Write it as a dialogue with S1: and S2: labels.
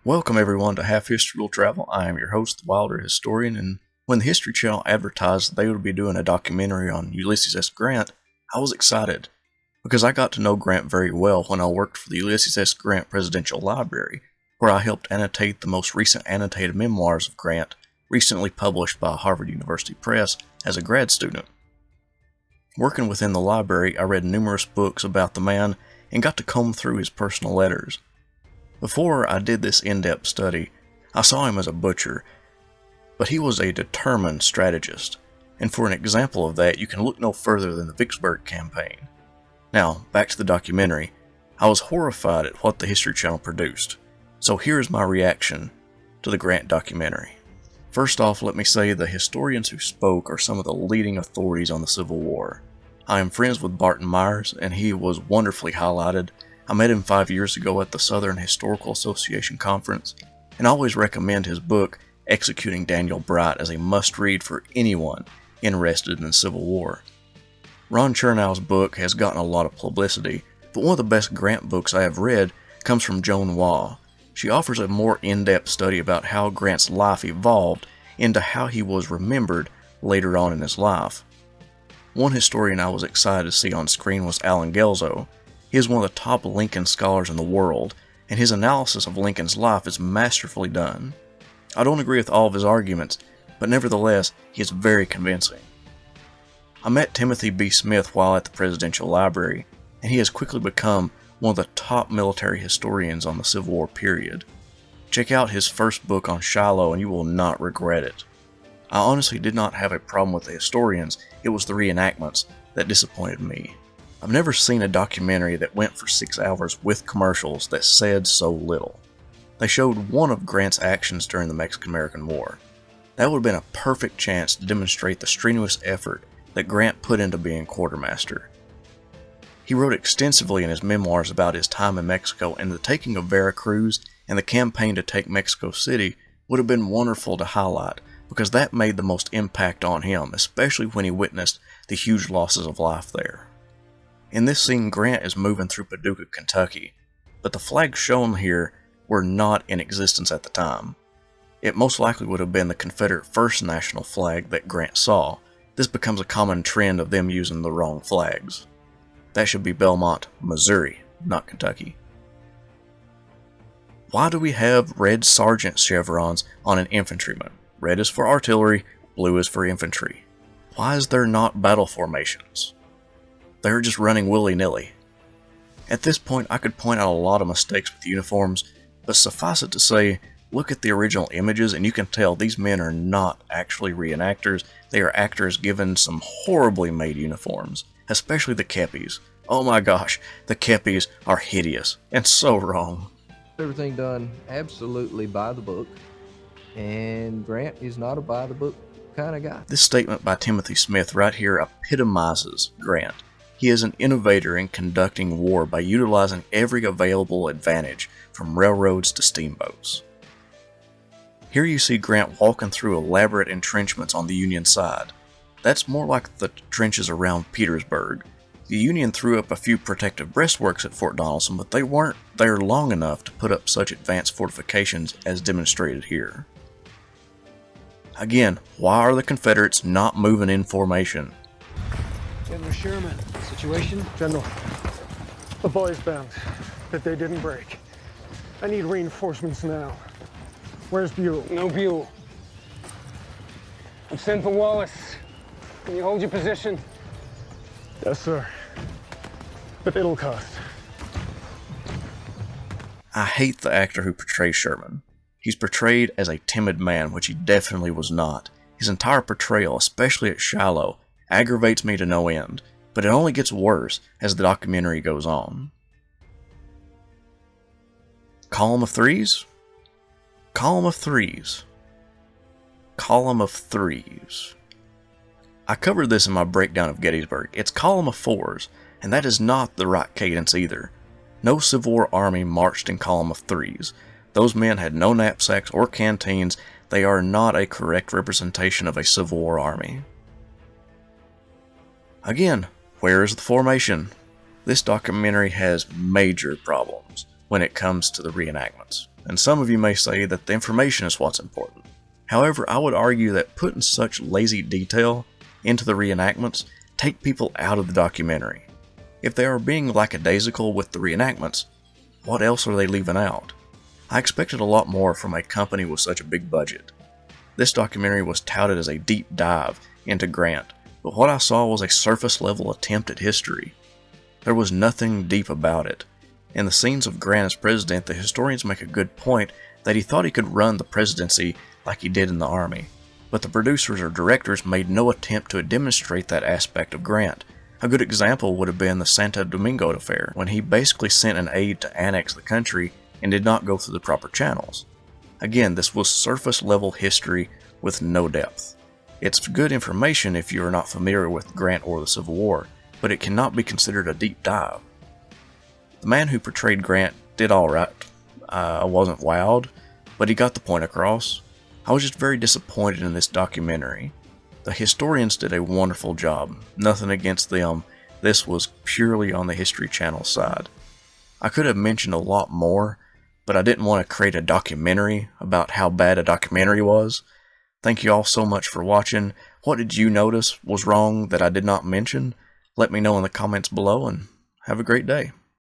S1: Welcome everyone to Half History Will Travel. I am your host, the Wilder Historian, and when the History Channel advertised that they would be doing a documentary on Ulysses S. Grant, I was excited because I got to know Grant very well when I worked for the Ulysses S. Grant Presidential Library, where I helped annotate the most recent annotated memoirs of Grant, recently published by Harvard University Press as a grad student. Working within the library, I read numerous books about the man and got to comb through his personal letters. Before I did this in-depth study, I saw him as a butcher, but he was a determined strategist, and for an example of that, you can look no further than the Vicksburg campaign. Now, back to the documentary. I was horrified at what the History Channel produced, so here's my reaction to the Grant documentary. First off, let me say the historians who spoke are some of the leading authorities on the Civil War. I am friends with Barton Myers, and he was wonderfully highlighted. I met him 5 years ago at the Southern Historical Association conference, and I always recommend his book, Executing Daniel Bright, as a must-read for anyone interested in the Civil War. Ron Chernow's book has gotten a lot of publicity, but one of the best Grant books I have read comes from Joan Waugh. She offers a more in-depth study about how Grant's life evolved into how he was remembered later on in his life. One historian I was excited to see on screen was Alan Gelzo. He is one of the top Lincoln scholars in the world, and his analysis of Lincoln's life is masterfully done. I don't agree with all of his arguments, but nevertheless, he is very convincing. I met Timothy B. Smith while at the Presidential Library, and he has quickly become one of the top military historians on the Civil War period. Check out his first book on Shiloh and you will not regret it. I honestly did not have a problem with the historians, it was the reenactments that disappointed me. I've never seen a documentary that went for 6 hours with commercials that said so little. They showed one of Grant's actions during the Mexican-American War. That would have been a perfect chance to demonstrate the strenuous effort that Grant put into being quartermaster. He wrote extensively in his memoirs about his time in Mexico, and the taking of Veracruz and the campaign to take Mexico City would have been wonderful to highlight because that made the most impact on him, especially when he witnessed the huge losses of life there. In this scene, Grant is moving through Paducah, Kentucky, but the flags shown here were not in existence at the time. It most likely would have been the Confederate First National flag that Grant saw. This becomes a common trend of them using the wrong flags. That should be Belmont, Missouri, not Kentucky. Why do we have red sergeant chevrons on an infantryman? Red is for artillery, blue is for infantry. Why is there not battle formations? They're just running willy-nilly. At this point, I could point out a lot of mistakes with uniforms, but suffice it to say, look at the original images and you can tell these men are not actually reenactors. They are actors given some horribly made uniforms, especially the kepis. Oh my gosh, the kepis are hideous and so wrong.
S2: Everything done absolutely by the book, and Grant is not a by the book kind of guy.
S1: This statement by Timothy Smith right here epitomizes Grant. He is an innovator in conducting war by utilizing every available advantage, from railroads to steamboats. Here you see Grant walking through elaborate entrenchments on the Union side. That's more like the trenches around Petersburg. The Union threw up a few protective breastworks at Fort Donelson, but they weren't there long enough to put up such advanced fortifications as demonstrated here. Again, why are the Confederates not moving in formation?
S3: General Sherman, situation?
S4: General, the boys bent, that they didn't break. I need reinforcements now. Where's Buell?
S3: No Buell. I'm sent for Wallace. Can you hold your position?
S4: Yes, sir. But it'll cost.
S1: I hate the actor who portrays Sherman. He's portrayed as a timid man, which he definitely was not. His entire portrayal, especially at Shiloh, aggravates me to no end, but it only gets worse as the documentary goes on. Column of threes? Column of threes. Column of threes. I covered this in my breakdown of Gettysburg. It's column of fours, and that is not the right cadence either. No Civil War army marched in column of threes. Those men had no knapsacks or canteens. They are not a correct representation of a Civil War army. Again, where is the formation? This documentary has major problems. when it comes to the reenactments. And some of you may say that the information is what's important. However, I would argue that putting such lazy detail into the reenactments take people out of the documentary. If they are being lackadaisical with the reenactments, what else are they leaving out? I expected a lot more from a company with such a big budget. This documentary was touted as a deep dive into Grant, but what I saw was a surface level attempt at history. There was nothing deep about it. In the scenes of Grant as president, the historians make a good point that he thought he could run the presidency like he did in the Army, but the producers or directors made no attempt to demonstrate that aspect of Grant. A good example would have been the Santo Domingo affair, when he basically sent an aide to annex the country and did not go through the proper channels. Again, this was surface level history with no depth. It's good information if you are not familiar with Grant or the Civil War, but it cannot be considered a deep dive. The man who portrayed Grant did alright. I wasn't wowed, but he got the point across. I was just very disappointed in this documentary. The historians did a wonderful job. Nothing against them. This was purely on the History Channel side. I could have mentioned a lot more, but I didn't want to create a documentary about how bad a documentary was. Thank you all so much for watching. What did you notice was wrong that I did not mention? Let me know in the comments below, and have a great day.